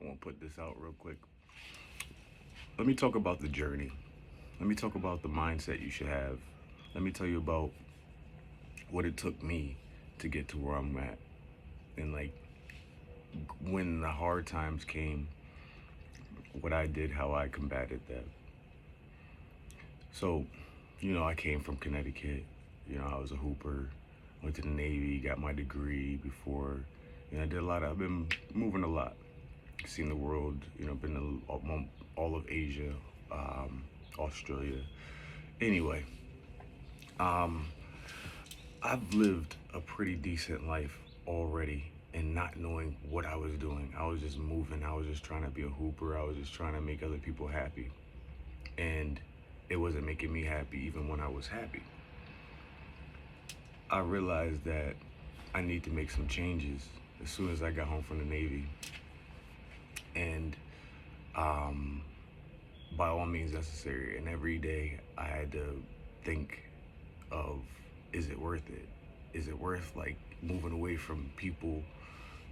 I want to put this out real quick. Let me talk about the journey. Let me talk about the mindset you should have. Let me tell you about what it took me to get to where I'm at. And like when the hard times came, what I did, how I combated that. So, I came from Connecticut. I was a hooper, went to the Navy, got my degree before. I did a lot. I've been moving a lot, seen the world. Been to all of Asia, Australia. Anyway, um, I've lived a pretty decent life already and not knowing what I was doing. I was just moving. I was just trying to be a hooper. I was just trying to make other people happy. And it wasn't making me happy even when I was happy. I realized that I need to make some changes as soon as I got home from the Navy. And um, by all means necessary. And every day I had to think of, is it worth it? Is it worth like moving away from people?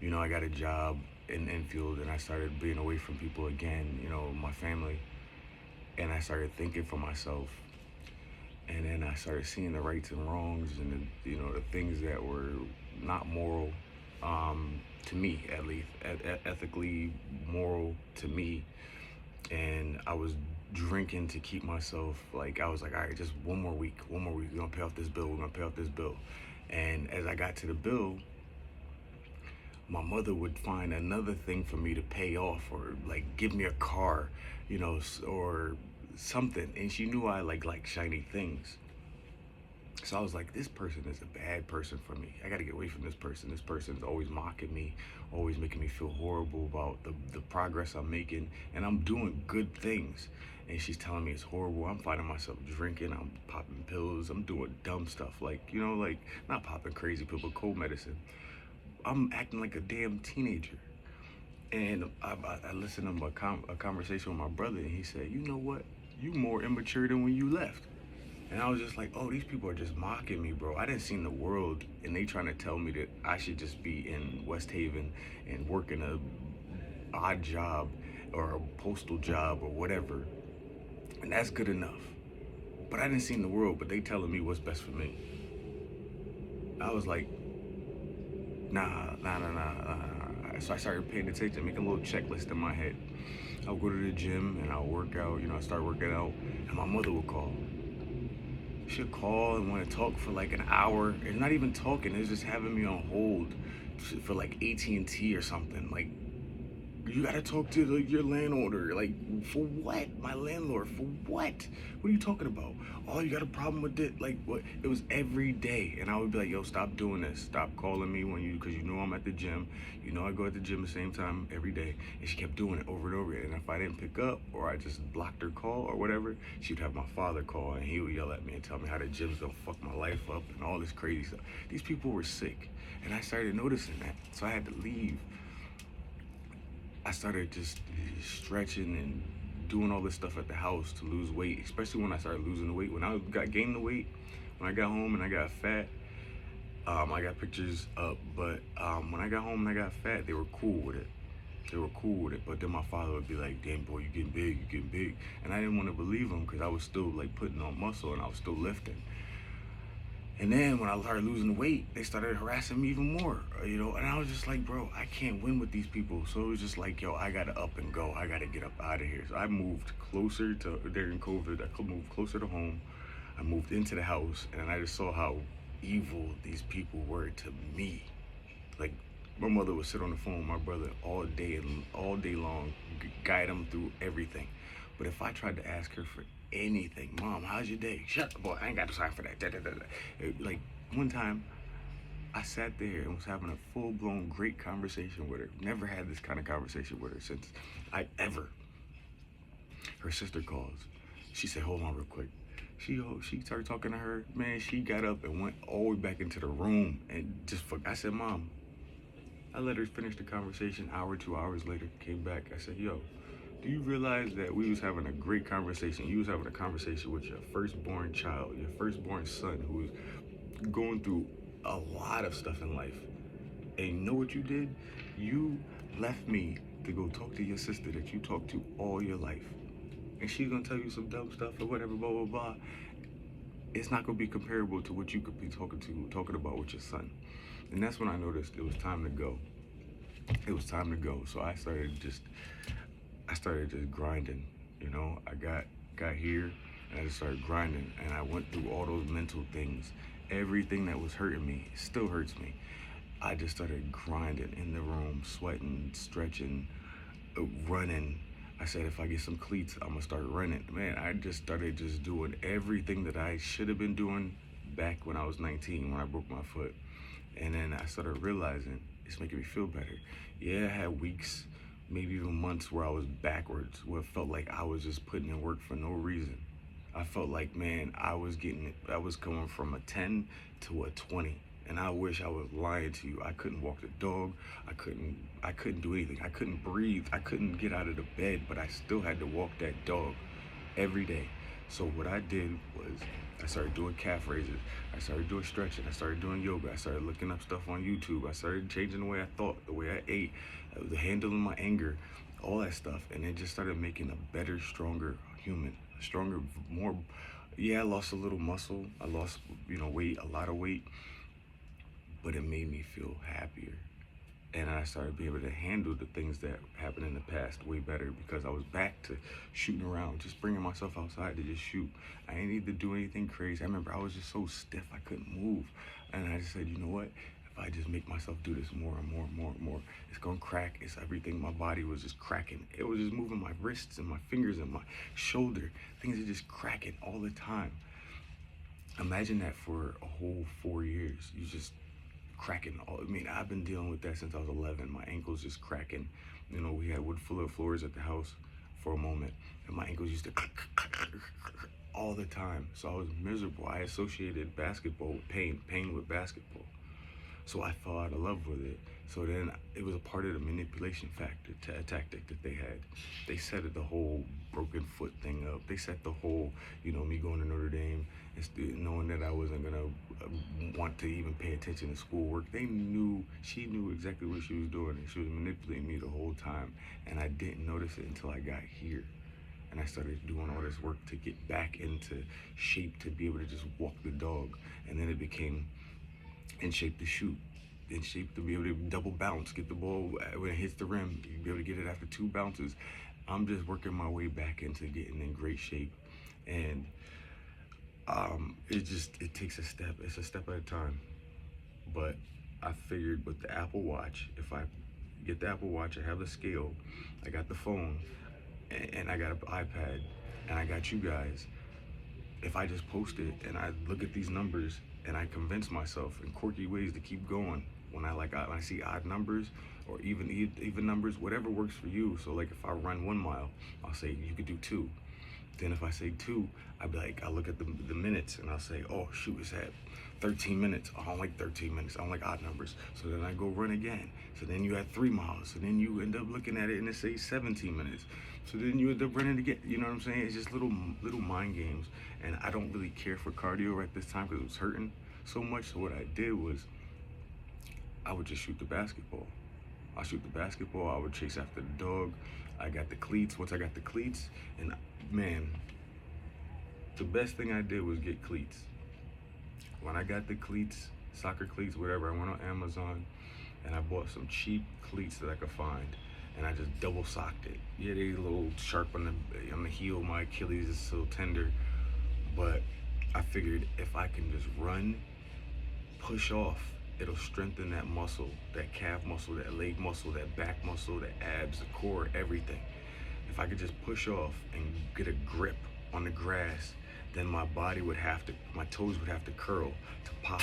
I got a job in Enfield and I started being away from people again, my family. And I started thinking for myself. And then I started seeing the rights and wrongs and the things that were not moral, to me at least, ethically moral to me. And I was drinking to keep myself, like, I was like, all right, just one more week, we're gonna pay off this bill, And as I got to the bill, my mother would find another thing for me to pay off, or like give me a car, or something. And she knew I like shiny things. So I was like, this person is a bad person for me. I got to get away from this person. This person's always mocking me, always making me feel horrible about the progress I'm making. And I'm doing good things. And she's telling me it's horrible. I'm finding myself drinking. I'm popping pills. I'm doing dumb stuff. Like, like not popping crazy pills, but cold medicine. I'm acting like a damn teenager. And I listened to a conversation with my brother, and he said, you know what? You more immature than when you left. And I was just like, oh, these people are just mocking me, bro. I didn't see the world, and they trying to tell me that I should just be in West Haven and working a odd job or a postal job or whatever. And that's good enough. But I didn't see the world, but they telling me what's best for me. I was like, nah. So I started paying attention, making a little checklist in my head. I'll go to the gym and I'll work out, I start working out, and my mother would call. She'll call and want to talk for like an hour. It's not even talking, it's just having me on hold for like AT&T or something. Like, you gotta talk to your landowner. Like, for what? My landlord, for what? What are you talking about? Oh, you got a problem with it? Like, what? It was every day. And I would be like, yo, stop doing this. Stop calling me because you know I'm at the gym. I go at the gym the same time every day. And she kept doing it over and over again. And if I didn't pick up or I just blocked her call or whatever, she'd have my father call and he would yell at me and tell me how the gym's gonna fuck my life up and all this crazy stuff. These people were sick. And I started noticing that. So I had to leave. I started just stretching and doing all this stuff at the house to lose weight, especially when I started losing the weight. When I got gained the weight, when I got home and I got fat, I got pictures up, but when I got home and I got fat, they were cool with it. But then my father would be like, damn boy, you getting big. And I didn't want to believe him because I was still like putting on muscle and I was still lifting. And then when I started losing weight, they started harassing me even more, and I was just like, bro, I can't win with these people. So it was just like, yo, I gotta up and go. I gotta get up out of here. So I moved closer to, during COVID, I moved closer to home. I moved into the house and I just saw how evil these people were to me. Like, my mother would sit on the phone with my brother all day long, guide him through everything. But if I tried to ask her for anything, Mom, how's your day? Shut up, boy, I ain't got time for that. Like, one time, I sat there and was having a full-blown great conversation with her. Never had this kind of conversation with her since I ever. Her sister calls. She said, hold on real quick. She started talking to her. Man, she got up and went all the way back into the room and just I said, Mom. I let her finish the conversation. Hour, 2 hours later, came back. I said, yo, do you realize that we was having a great conversation? You was having a conversation with your firstborn child, your firstborn son, who was going through a lot of stuff in life. And you know what you did? You left me to go talk to your sister that you talk to all your life, and she's gonna tell you some dumb stuff or whatever, blah blah blah. It's not gonna be comparable to what you could be talking about with your son. And that's when I noticed it was time to go. It was time to go. So I started just grinding. You know, I got here and I just started grinding, and I went through all those mental things. Everything that was hurting me still hurts me. I just started grinding in the room, sweating, stretching, running. I said, if I get some cleats, I'm gonna start running. Man, I just started just doing everything that I should have been doing back when I was 19, when I broke my foot. And then I started realizing it's making me feel better. Yeah, I had weeks, maybe even months where I was backwards, where it felt like I was just putting in work for no reason. I felt like, man, I was coming from a 10 to a 20. And I wish I was lying to you. I couldn't walk the dog. I couldn't do anything. I couldn't breathe. I couldn't get out of the bed, but I still had to walk that dog every day. So what I did was I started doing calf raises. I started doing stretching. I started doing yoga. I started looking up stuff on YouTube. I started changing the way I thought, the way I ate, the handling my anger, all that stuff. And it just started making a better, stronger human, stronger, more. Yeah, I lost a little muscle. I lost, weight, a lot of weight, but it made me feel happier. And I started being able to handle the things that happened in the past way better, because I was back to shooting around, just bringing myself outside to just shoot. I didn't need to do anything crazy. I remember I was just so stiff, I couldn't move. And I just said, you know what? If I just make myself do this more and more and more and more, it's gonna crack. It's everything. My body was just cracking. It was just moving my wrists and my fingers and my shoulder. Things are just cracking all the time. Imagine that for a whole 4 years. You just cracking. I mean, I've been dealing with that since I was 11. My ankles just cracking. We had wood floors at the house for a moment, and my ankles used to all the time. So I was miserable. I associated basketball with pain with basketball. So I fell out of love with it. So then it was a part of the manipulation tactic that they had. They set the whole broken foot thing up. They set the whole, me going to Notre Dame and knowing that I wasn't gonna want to even pay attention to schoolwork. She knew exactly what she was doing, and she was manipulating me the whole time. And I didn't notice it until I got here. And I started doing all this work to get back into shape to be able to just walk the dog. And then it became in shape to shoot, in shape to be able to double bounce, get the ball when it hits the rim, you be able to get it after 2 bounces. I'm just working my way back into getting in great shape. And it takes a step. It's a step at a time. But I figured with the Apple Watch, if I get the Apple Watch, I have the scale, I got the phone, and I got an iPad, and I got you guys. If I just post it and I look at these numbers and I convince myself in quirky ways to keep going, when I see odd numbers or even numbers, whatever works for you. So like if I run 1 mile, I'll say you could do 2. Then if I say 2, I'll look at the minutes and I'll say, oh shoot, it's at 13 minutes. Oh, I don't like 13 minutes. I don't like odd numbers. So then I go run again. So then you had 3 miles. So then you end up looking at it and it says 17 minutes. So then you end up running again. You know what I'm saying? It's just little mind games. And I don't really care for cardio right this time because it was hurting so much. So what I did was I would just shoot the basketball. I shoot the basketball. I would chase after the dog. I got the cleats. Once I got the cleats, and man, the best thing I did was get cleats. When I got the cleats, soccer cleats, whatever, I went on Amazon and I bought some cheap cleats that I could find, and I just double socked it. Yeah, they a little sharp on the heel. My Achilles is still tender, but I figured if I can just run, push off, it'll strengthen that muscle, that calf muscle, that leg muscle, that back muscle, the abs, the core, everything. If I could just push off and get a grip on the grass, then my toes would have to curl to pop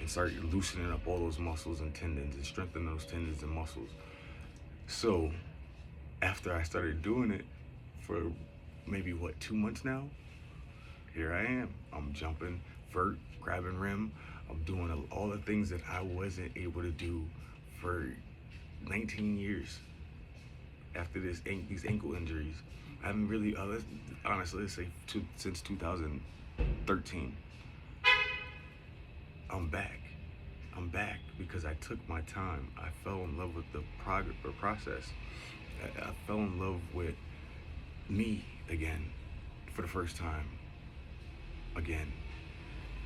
and start loosening up all those muscles and tendons and strengthen those tendons and muscles. So after I started doing it for maybe 2 months now, here I am. I'm jumping vert, grabbing rim. I'm doing all the things that I wasn't able to do for 19 years after these ankle injuries. I haven't really, honestly, let's say since 2013. I'm back. I'm back because I took my time. I fell in love with the process. I fell in love with me again for the first time again.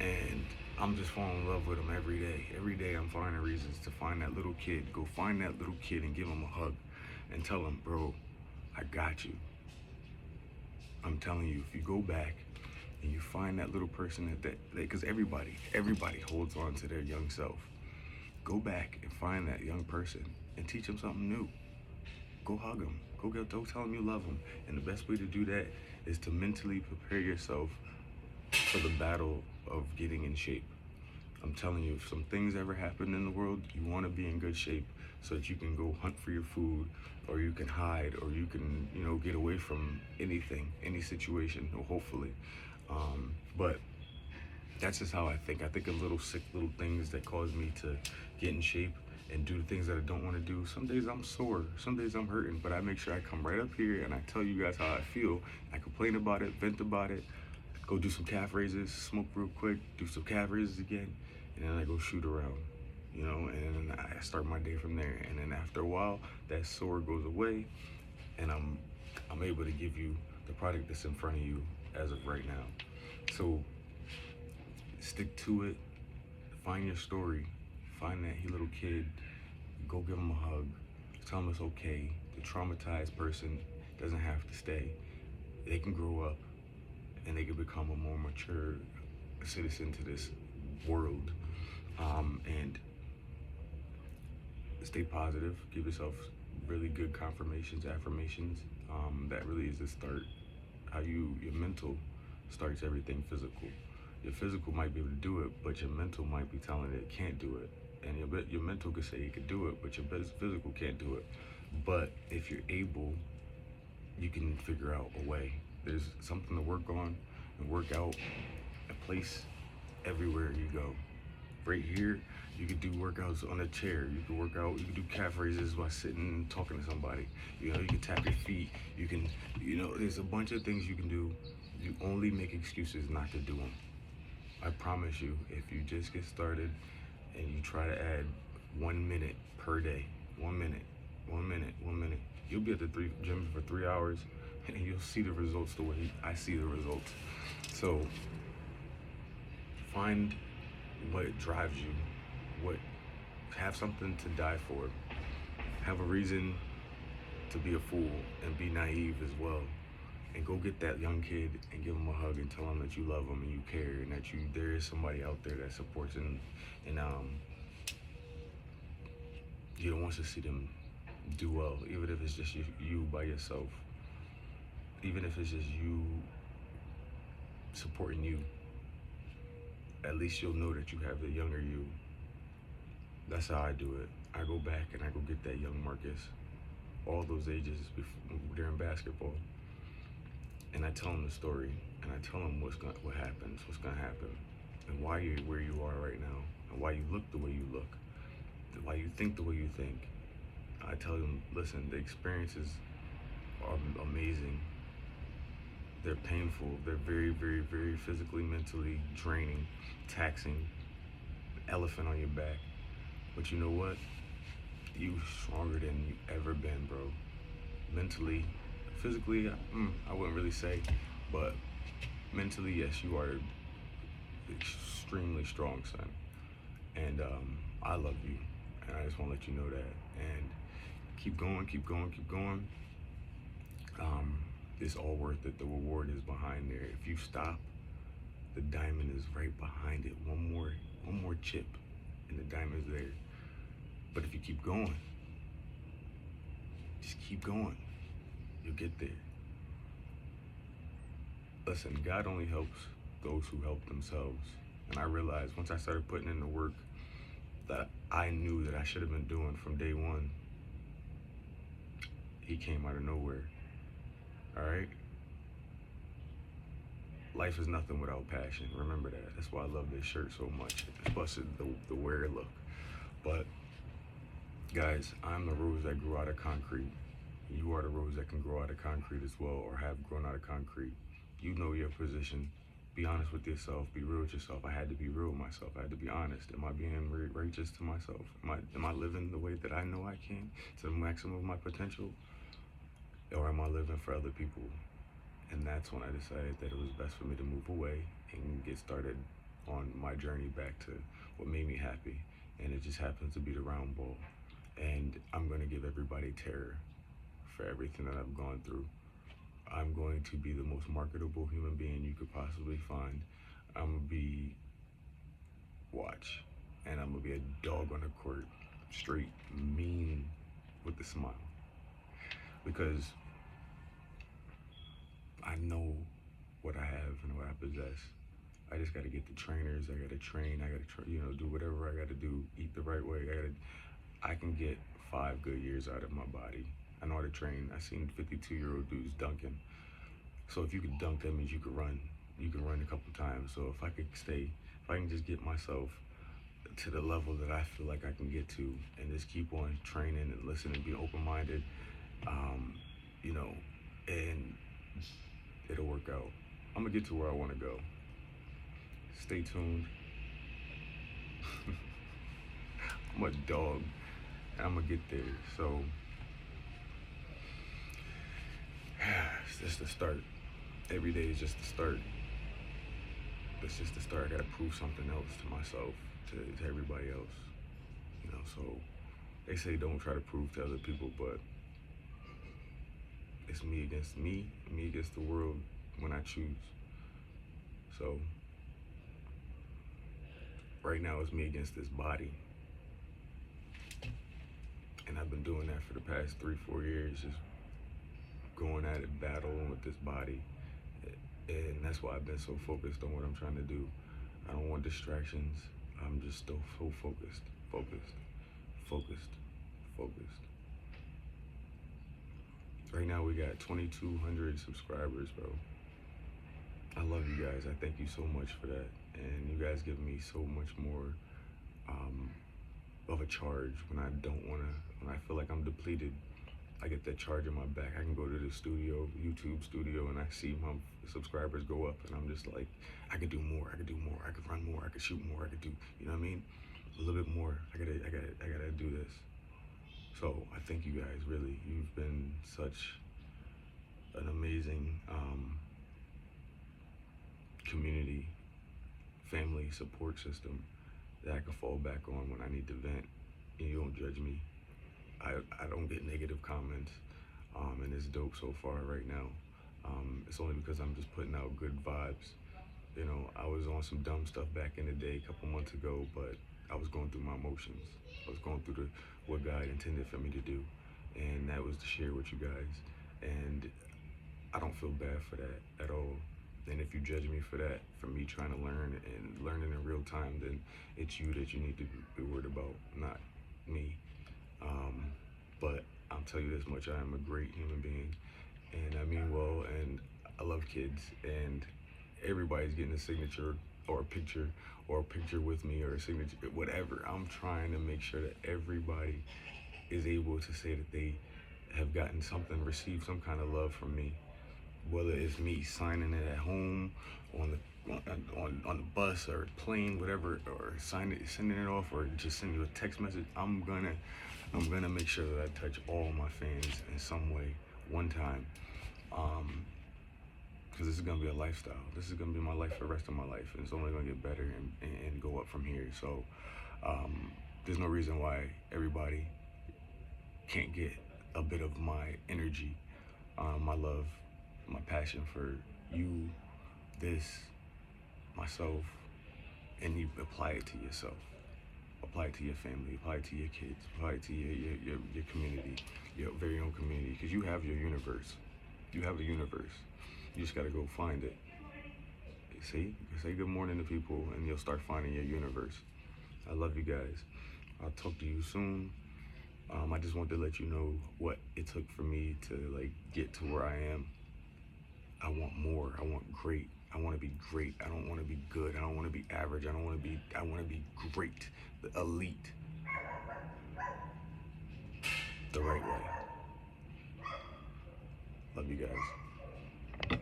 And I'm just falling in love with him every day. Every day I'm finding reasons to find that little kid. Go find that little kid and give him a hug and tell him, bro, I got you. I'm telling you, if you go back and you find that little person because everybody holds on to their young self. Go back and find that young person and teach them something new. Go hug them. Go tell them you love them. And the best way to do that is to mentally prepare yourself for the battle of getting in shape. I'm telling you, if some things ever happen in the world, you want to be in good shape so that you can go hunt for your food, or you can hide, or you can, get away from anything, any situation, or hopefully. But that's just how I think. I think of little sick little things that cause me to get in shape and do the things that I don't want to do. Some days I'm sore, some days I'm hurting, but I make sure I come right up here and I tell you guys how I feel. I complain about it, vent about it, go do some calf raises, smoke real quick, do some calf raises again, and then I go shoot around, and then I start my day from there. And then after a while, that sore goes away, and I'm able to give you the product that's in front of you as of right now. So stick to it. Find your story. Find that little kid. Go give him a hug. Tell him it's okay. The traumatized person doesn't have to stay. They can grow up and they can become a more mature citizen to this world. And stay positive. Give yourself really good confirmations, affirmations. That really is the start. How your mental starts everything physical. Your physical might be able to do it, but your mental might be telling it can't do it. And your mental could say it could do it, but your physical can't do it. But if you're able, you can figure out a way. There's something to work on and work out, a place everywhere you go. Right here, you could do workouts on a chair. You can work out, you can do calf raises by sitting and talking to somebody. You can tap your feet. You can, there's a bunch of things you can do. You only make excuses not to do them. I promise you, if you just get started and you try to add 1 minute per day, 1 minute, 1 minute, 1 minute, you'll be at the gym for 3 hours and you'll see the results the way I see the results. So find what drives you, have something to die for, have a reason to be a fool and be naive as well. And go get that young kid and give him a hug and tell him that you love him and you care and that there is somebody out there that supports and wants to see them do well, even if it's just you by yourself, even if it's just you supporting you. At least you'll know that you have the younger you. That's how I do it. I go back and I go get that young Marcus, all those ages during basketball. And I tell him the story, and I tell him what happens, what's gonna happen, and why you're where you are right now, and why you look the way you look, and why you think the way you think. I tell him, listen, the experiences are amazing. They're painful. They're very, very, very physically, mentally draining, taxing, elephant on your back. But you know what? You stronger than you ever been, bro. Mentally. Physically, I wouldn't really say, but mentally, yes, you are extremely strong, son. And I love you, and I just want to let you know that. And keep going, keep going, keep going. It's all worth it. The reward is behind there. If you stop, the diamond is right behind it. One more chip, and the diamond's there. But if you keep going, just keep going. You'll get there. Listen, God only helps those who help themselves. And I realized once I started putting in the work that I knew that I should have been doing from day one, He came out of nowhere. All right? Life is nothing without passion. Remember that. That's why I love this shirt so much. It's busted the wear look. But guys, I'm the rose that grew out of concrete. You are the rose that can grow out of concrete as well, or have grown out of concrete. You know your position. Be honest with yourself. Be real with yourself. I had to be real with myself. I had to be honest. Am I being righteous to myself? Am I living the way that I know I can to the maximum of my potential? am I living for other people? And that's when I decided that it was best for me to move away and get started on my journey back to what made me happy. And it just happens to be the round ball. And I'm going to give everybody terror for everything that I've gone through. I'm going to be the most marketable human being you could possibly find. I'm going to be, watch, and I'm going to be a dog on the court, straight, mean, with a smile. Because I know what I have and what I possess. I just got to get the trainers. I got to train. I got to, do whatever I got to do. Eat the right way. I can get 5 good years out of my body. I know how to train. I seen 52-year-old dudes dunking. So if you could dunk, that means you could run. You can run a couple times. So if I can just get myself to the level that I feel like I can get to, and just keep on training and listening, be open-minded, and it'll work out. I'm gonna get to where I want to go. Stay tuned. I'm a dog. I'm gonna get there. So it's just the start. Every day is just the start. It's just the start. I gotta prove something else to myself, to everybody else. So they say don't try to prove to other people, but it's me against me against the world when I choose. So right now it's me against this body. And I've been doing that for the past 3-4 years, just going at it, battling with this body. And that's why I've been so focused on what I'm trying to do. I don't want distractions. I'm just so focused. Right now we got 2,200 subscribers, bro. I love you guys. I thank you so much for that. And you guys give me so much more of a charge when I feel like I'm depleted. I get that charge in my back. I can go to the studio, YouTube studio, and I see my subscribers go up, and I'm just like, I could do more. I could run more. I could shoot more. I could do, you know what I mean? A little bit more. I gotta do this. So I thank you guys. Really, you've been such an amazing community, family support system that I can fall back on when I need to vent. And you don't judge me. I don't get negative comments, and it's dope so far right now. It's only because I'm just putting out good vibes. I was on some dumb stuff back in the day, a couple months ago, but I was going through my emotions. I was going through what God intended for me to do, and that was to share with you guys. And I don't feel bad for that at all. And if you judge me for that, for me trying to learn and learning in real time, then it's you that you need to be worried about, not me. But I'll tell you this much, I am a great human being, and I mean well, and I love kids, and everybody's getting a signature or a picture with me, or a signature, whatever. I'm trying to make sure that everybody is able to say that they have gotten something, received some kind of love from me, whether it's me signing it at home, on the bus or plane, whatever, or sending it off, or just sending you a text message. I'm gonna make sure that I touch all my fans in some way, one time, because this is gonna be a lifestyle. This is gonna be my life for the rest of my life, and it's only gonna get better and go up from here. So there's no reason why everybody can't get a bit of my energy, my love, my passion for you, myself, and you apply it to yourself. Apply it to your family, apply it to your kids, apply it to your community, your very own community, because you have your universe. You have a universe. You just gotta go find it. See? Say good morning to people, and you'll start finding your universe. I love you guys. I'll talk to you soon. I just wanted to let you know what it took for me to get to where I am. I want more. I want great. I want to be great. I don't want to be good. I don't want to be average. I want to be great. The elite. The right way. Love you guys.